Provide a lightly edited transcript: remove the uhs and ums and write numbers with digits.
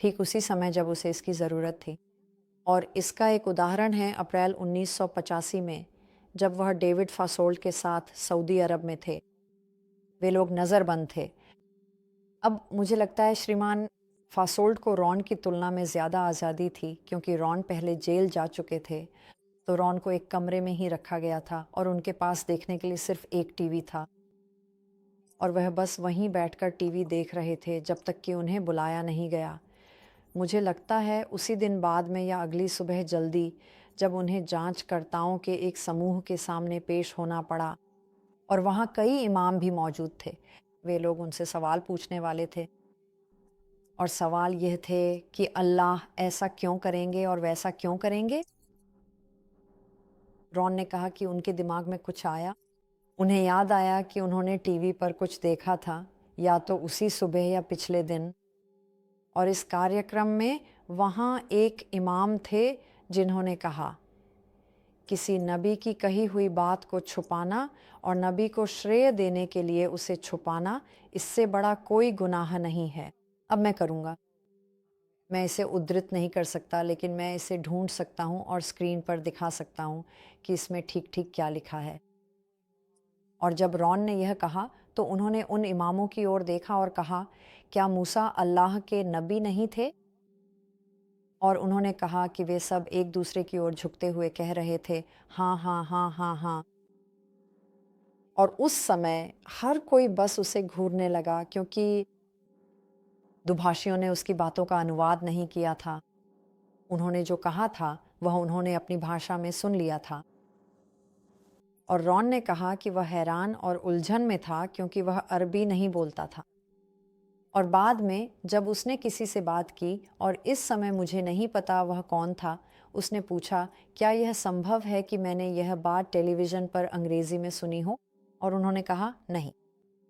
ठीक उसी समय जब उसे इसकी ज़रूरत थी। और इसका एक उदाहरण है अप्रैल 1985 में, जब वह डेविड फासोल्ट के साथ सऊदी अरब में थे। वे लोग नज़रबंद थे। अब मुझे लगता है श्रीमान फासोल्ट को रॉन की तुलना में ज़्यादा आज़ादी थी, क्योंकि रॉन पहले जेल जा चुके थे। तो रॉन को एक कमरे में ही रखा गया था और उनके पास देखने के लिए सिर्फ एक टीवी था, और वह बस वहीं बैठकर टीवी देख रहे थे जब तक कि उन्हें बुलाया नहीं गया। मुझे लगता है उसी दिन बाद में या अगली सुबह जल्दी, जब उन्हें जांचकर्ताओं के एक समूह के सामने पेश होना पड़ा, और वहाँ कई इमाम भी मौजूद थे। वे लोग उनसे सवाल पूछने वाले थे, और सवाल यह थे कि अल्लाह ऐसा क्यों करेंगे और वैसा क्यों करेंगे। रॉन ने कहा कि उनके दिमाग में कुछ आया। उन्हें याद आया कि उन्होंने टीवी पर कुछ देखा था, या तो उसी सुबह या पिछले दिन, और इस कार्यक्रम में वहाँ एक इमाम थे जिन्होंने कहा, किसी नबी की कही हुई बात को छुपाना और नबी को श्रेय देने के लिए उसे छुपाना, इससे बड़ा कोई गुनाह नहीं है। अब मैं करूँगा, मैं इसे उद्धृत नहीं कर सकता, लेकिन मैं इसे ढूंढ सकता हूँ और स्क्रीन पर दिखा सकता हूँ कि इसमें ठीक ठीक क्या लिखा है। और जब रॉन ने यह कहा तो उन्होंने उन इमामों की ओर देखा और कहा, क्या मूसा अल्लाह के नबी नहीं थे? और उन्होंने कहा कि वे सब एक दूसरे की ओर झुकते हुए कह रहे थे, हाँ हाँ हाँ हाँ हाँ। और उस समय हर कोई बस उसे घूरने लगा, क्योंकि दुभाषियों ने उसकी बातों का अनुवाद नहीं किया था। उन्होंने जो कहा था वह उन्होंने अपनी भाषा में सुन लिया था। और रॉन ने कहा कि वह हैरान और उलझन में था, क्योंकि वह अरबी नहीं बोलता था। और बाद में जब उसने किसी से बात की, और इस समय मुझे नहीं पता वह कौन था, उसने पूछा, क्या यह संभव है कि मैंने यह बात टेलीविज़न पर अंग्रेज़ी में सुनी हो? और उन्होंने कहा, नहीं।